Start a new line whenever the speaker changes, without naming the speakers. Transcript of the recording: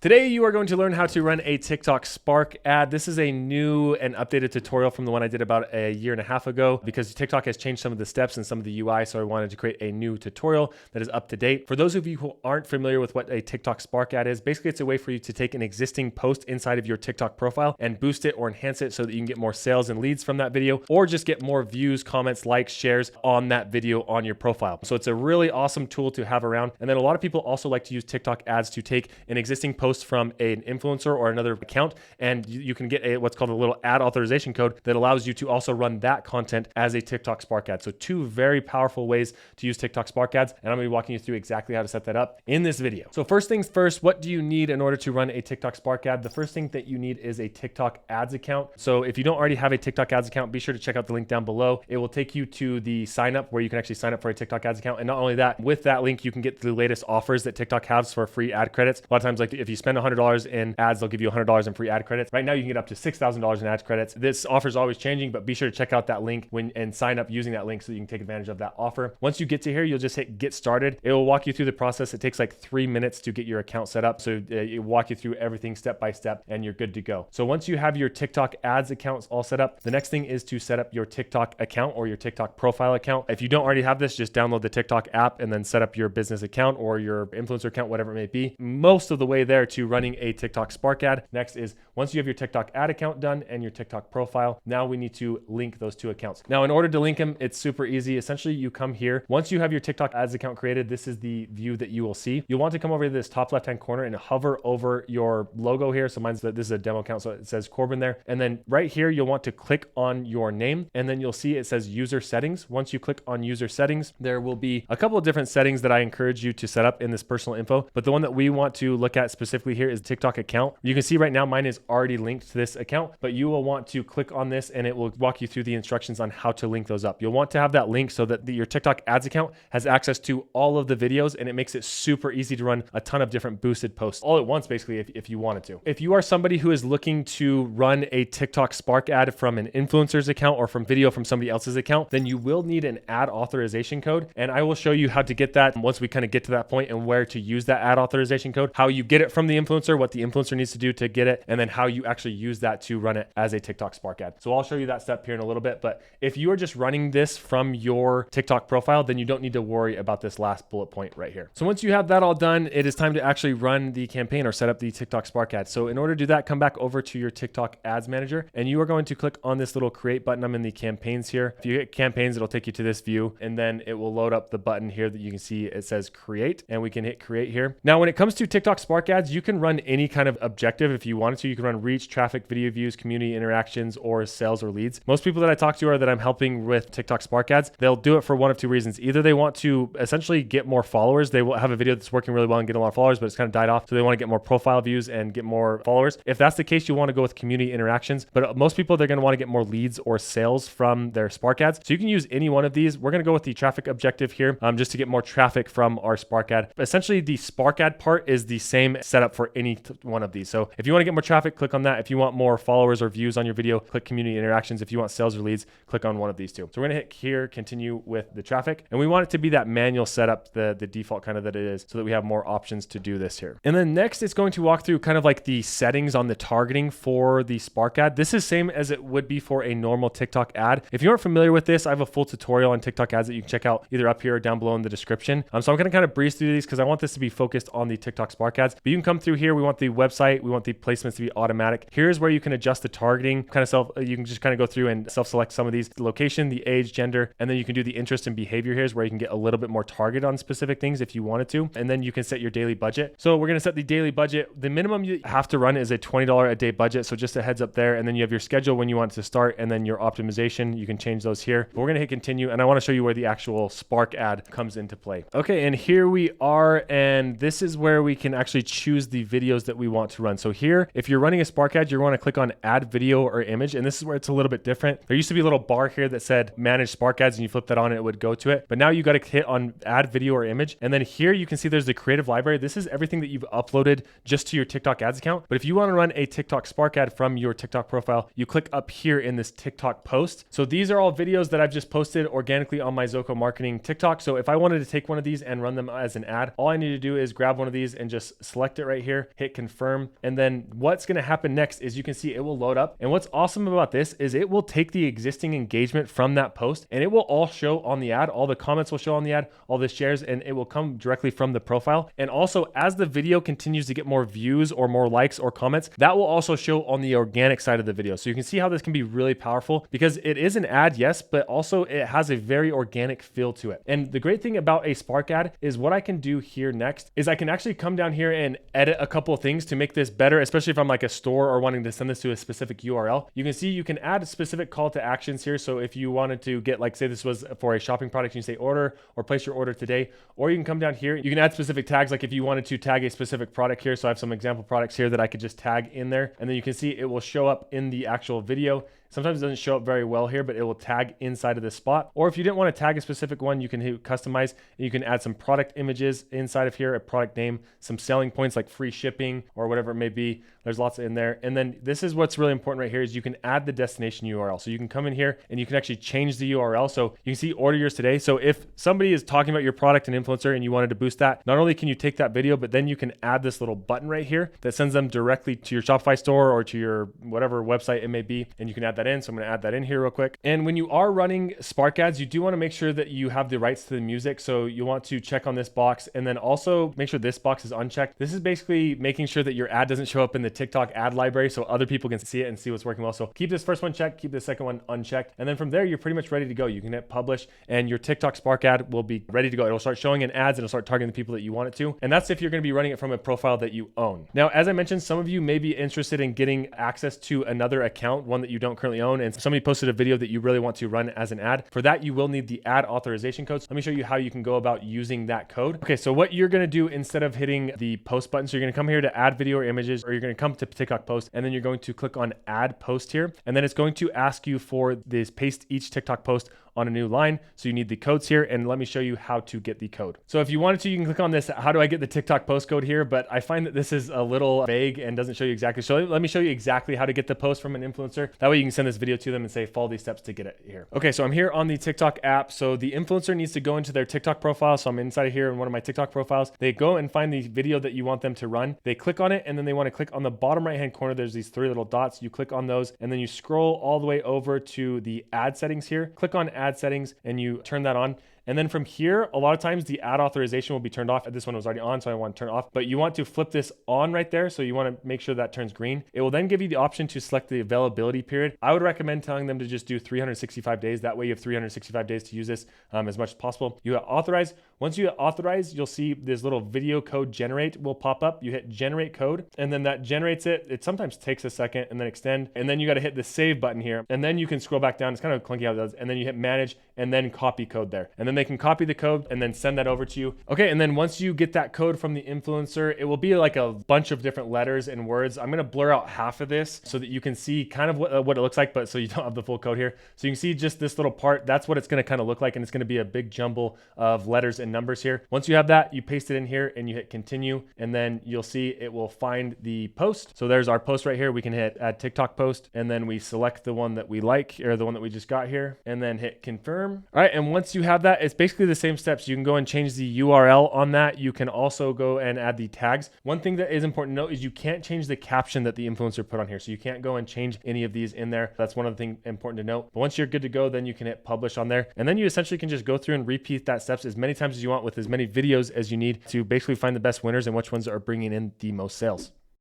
Today, you are going to learn how to run a TikTok Spark ad. This is a new and updated tutorial from the one I did about a year and a half ago because TikTok has changed some of the steps and some of the UI, so I wanted to create a new tutorial that is up to date. For those of you who aren't familiar with what a TikTok Spark ad is, basically it's a way for you to take an existing post inside of your TikTok profile and boost it or enhance it so that you can get more sales and leads from that video, or just get more views, comments, likes, shares on that video on your profile. So it's a really awesome tool to have around. And then a lot of people also like to use TikTok ads to take an existing post from an influencer or another account, and you can get what's called a little ad authorization code that allows you to also run that content as a TikTok Spark ad. So two very powerful ways to use TikTok Spark ads, and I'm going to be walking you through exactly how to set that up in this video. So first things first, what do you need in order to run a TikTok Spark ad? The first thing that you need is a TikTok ads account. So if you don't already have a TikTok ads account, be sure to check out the link down below. It will take you to the sign up where you can actually sign up for a TikTok ads account. And not only that, with that link, you can get the latest offers that TikTok has for free ad credits. A lot of times, like if you spend $100 in ads, they'll give you $100 in free ad credits. Right now, you can get up to $6,000 in ad credits. This offer is always changing, but be sure to check out that link and sign up using that link so that you can take advantage of that offer. Once you get to here, you'll just hit get started. It will walk you through the process. It takes like 3 minutes to get your account set up. So it will walk you through everything step by step and you're good to go. So once you have your TikTok ads accounts all set up, the next thing is to set up your TikTok account or your TikTok profile account. If you don't already have this, just download the TikTok app and then set up your business account or your influencer account, whatever it may be. Most of the way there to running a TikTok Spark ad. Next is once you have your TikTok ad account done and your TikTok profile, now we need to link those two accounts. Now, in order to link them, it's super easy. Essentially, you come here. Once you have your TikTok ads account created, this is the view that you will see. You'll want to come over to this top left-hand corner and hover over your logo here. So this is a demo account, so it says Corbin there. And then right here, you'll want to click on your name, and then you'll see it says user settings. Once you click on user settings, there will be a couple of different settings that I encourage you to set up in this personal info. But the one that we want to look at specifically here is TikTok account. You can see right now mine is already linked to this account, but you will want to click on this and it will walk you through the instructions on how to link those up. You'll want to have that link so that your TikTok ads account has access to all of the videos, and it makes it super easy to run a ton of different boosted posts all at once, basically, if you wanted to. If you are somebody who is looking to run a TikTok Spark ad from an influencer's account or from video from somebody else's account, then you will need an ad authorization code. And I will show you how to get that once we kind of get to that point and where to use that ad authorization code, how you get it from the influencer, what the influencer needs to do to get it, and then how you actually use that to run it as a TikTok Spark ad. So I'll show you that step here in a little bit, but if you are just running this from your TikTok profile, then you don't need to worry about this last bullet point right here. So once you have that all done, it is time to actually run the campaign or set up the TikTok Spark ad. So in order to do that, come back over to your TikTok ads manager, and you are going to click on this little create button. I'm in the campaigns here. If you hit campaigns, it'll take you to this view, and then it will load up the button here that you can see it says create, and we can hit create here. Now, when it comes to TikTok Spark ads, you can run any kind of objective if you wanted to. You can run reach, traffic, video views, community interactions, or sales or leads. Most people that I talk to or that I'm helping with TikTok Spark ads, they'll do it for one of two reasons. Either they want to essentially get more followers. They will have a video that's working really well and get a lot of followers, but it's kind of died off. So they want to get more profile views and get more followers. If that's the case, you want to go with community interactions. But most people, they're going to want to get more leads or sales from their Spark ads. So you can use any one of these. We're going to go with the traffic objective here just to get more traffic from our Spark ad. Essentially, the Spark ad part is the same setup for any one of these. So if you want to get more traffic, click on that. If you want more followers or views on your video, click community interactions. If you want sales or leads, click on one of these two. So we're going to hit here, continue with the traffic. And we want it to be that manual setup, the default kind of that it is, so that we have more options to do this here. And then next, it's going to walk through kind of like the settings on the targeting for the Spark ad. This is same as it would be for a normal TikTok ad. If you aren't familiar with this, I have a full tutorial on TikTok ads that you can check out either up here or down below in the description. So I'm going to kind of breeze through these because I want this to be focused on the TikTok Spark ads. But you can come through here. We want the website. We want the placements to be automatic. Here's where you can adjust the targeting. You can just kind of go through and self-select some of these: the location, the age, gender, and then you can do the interest and behavior. Here's where you can get a little bit more targeted on specific things if you wanted to. And then you can set your daily budget. So we're going to set the daily budget. The minimum you have to run is a $20 a day budget. So just a heads up there. And then you have your schedule when you want it to start, and then your optimization. You can change those here. But we're going to hit continue, and I want to show you where the actual Spark ad comes into play. Okay, and here we are, and this is where we can actually choose the videos that we want to run. So here, if you're running a Spark ad, you're going to click on add video or image, and this is where it's a little bit different. There used to be a little bar here that said manage Spark ads, and you flip that on and it would go to it. But now you got to hit on add video or image, and then here you can see there's the creative library. This is everything that you've uploaded just to your TikTok ads account. But if you want to run a TikTok Spark ad from your TikTok profile, you click up here in this TikTok post. So these are all videos that I've just posted organically on my Zoko Marketing TikTok. So if I wanted to take one of these and run them as an ad, all I need to do is grab one of these and just select it right here, hit confirm. And then what's going to happen next is you can see it will load up. And what's awesome about this is it will take the existing engagement from that post and it will all show on the ad. All the comments will show on the ad, all the shares, and it will come directly from the profile. And also as the video continues to get more views or more likes or comments, that will also show on the organic side of the video. So you can see how this can be really powerful because it is an ad, yes, but also it has a very organic feel to it. And the great thing about a Spark ad is what I can do here next is I can actually come down here and edit a couple of things to make this better, especially if I'm like a store or wanting to send this to a specific URL. You can see you can add specific call to actions here. So if you wanted to get, like, say this was for a shopping product, you say order or place your order today, or you can come down here, you can add specific tags. Like if you wanted to tag a specific product here. So I have some example products here that I could just tag in there. And then you can see it will show up in the actual video. Sometimes it doesn't show up very well here, but it will tag inside of this spot. Or if you didn't want to tag a specific one, you can hit customize and you can add some product images inside of here, a product name, some selling points like free shipping or whatever it may be. There's lots in there. And then this is what's really important right here is you can add the destination URL. So you can come in here and you can actually change the URL. So you can see order yours today. So if somebody is talking about your product and influencer and you wanted to boost that, not only can you take that video, but then you can add this little button right here that sends them directly to your Shopify store or to your whatever website it may be. And you can add that in. So I'm going to add that in here real quick. And when you are running Spark ads, you do want to make sure that you have the rights to the music. So you want to check on this box and then also make sure this box is unchecked. This is basically making sure that your ad doesn't show up in the TikTok ad library so other people can see it and see what's working well. So keep this first one checked, keep the second one unchecked. And then from there, you're pretty much ready to go. You can hit publish and your TikTok Spark ad will be ready to go. It'll start showing in ads and it'll start targeting the people that you want it to. And that's if you're going to be running it from a profile that you own. Now, as I mentioned, some of you may be interested in getting access to another account, one that you don't currently own. And somebody posted a video that you really want to run as an ad. For that, you will need the ad authorization codes. Let me show you how you can go about using that code. Okay, so what you're going to do instead of hitting the post button, so you're going to come here to add video or images, or you're going to come to TikTok post, and then you're going to click on add post here. And then it's going to ask you for this paste each TikTok post on a new line. So you need the codes here, and let me show you how to get the code. So if you wanted to, you can click on this, how do I get the TikTok post code here? But I find that this is a little vague and doesn't show you exactly. So let me show you exactly how to get the post from an influencer. That way you can send this video to them and say, follow these steps to get it here. Okay, so I'm here on the TikTok app. So the influencer needs to go into their TikTok profile. So I'm inside of here in one of my TikTok profiles. They go and find the video that you want them to run. They click on it, and then they want to click on the bottom right-hand corner. There's these three little dots. You click on those, and then you scroll all the way over to the ad settings here. Click on ad settings, and you turn that on. And then from here, a lot of times the ad authorization will be turned off. This one was already on, so I want to turn it off. But you want to flip this on right there. So you want to make sure that turns green. It will then give you the option to select the availability period. I would recommend telling them to just do 365 days. That way you have 365 days to use this as much as possible. You hit authorize. Once you hit authorize, you'll see this little video code generate will pop up. You hit generate code, and then that generates it. It sometimes takes a second, and then extend. And then you got to hit the save button here. And then you can scroll back down. It's kind of clunky how it does. And then you hit manage, and then copy code there. And then they can copy the code and then send that over to you. Okay, and then once you get that code from the influencer, it will be like a bunch of different letters and words. I'm gonna blur out half of this so that you can see kind of what it looks like, but so you don't have the full code here. So you can see just this little part, that's what it's gonna kind of look like, and it's gonna be a big jumble of letters and numbers here. Once you have that, you paste it in here and you hit continue, and then you'll see it will find the post. So there's our post right here. We can hit add TikTok post, and then we select the one that we like, or the one that we just got here, and then hit confirm. All right, and once you have that, it's basically the same steps. You can go and change the URL on that. You can also go and add the tags. One thing that is important to note is you can't change the caption that the influencer put on here. So you can't go and change any of these in there. That's one of the things important to note. But once you're good to go, then you can hit publish on there. And then you essentially can just go through and repeat that steps as many times as you want with as many videos as you need to basically find the best winners and which ones are bringing in the most sales.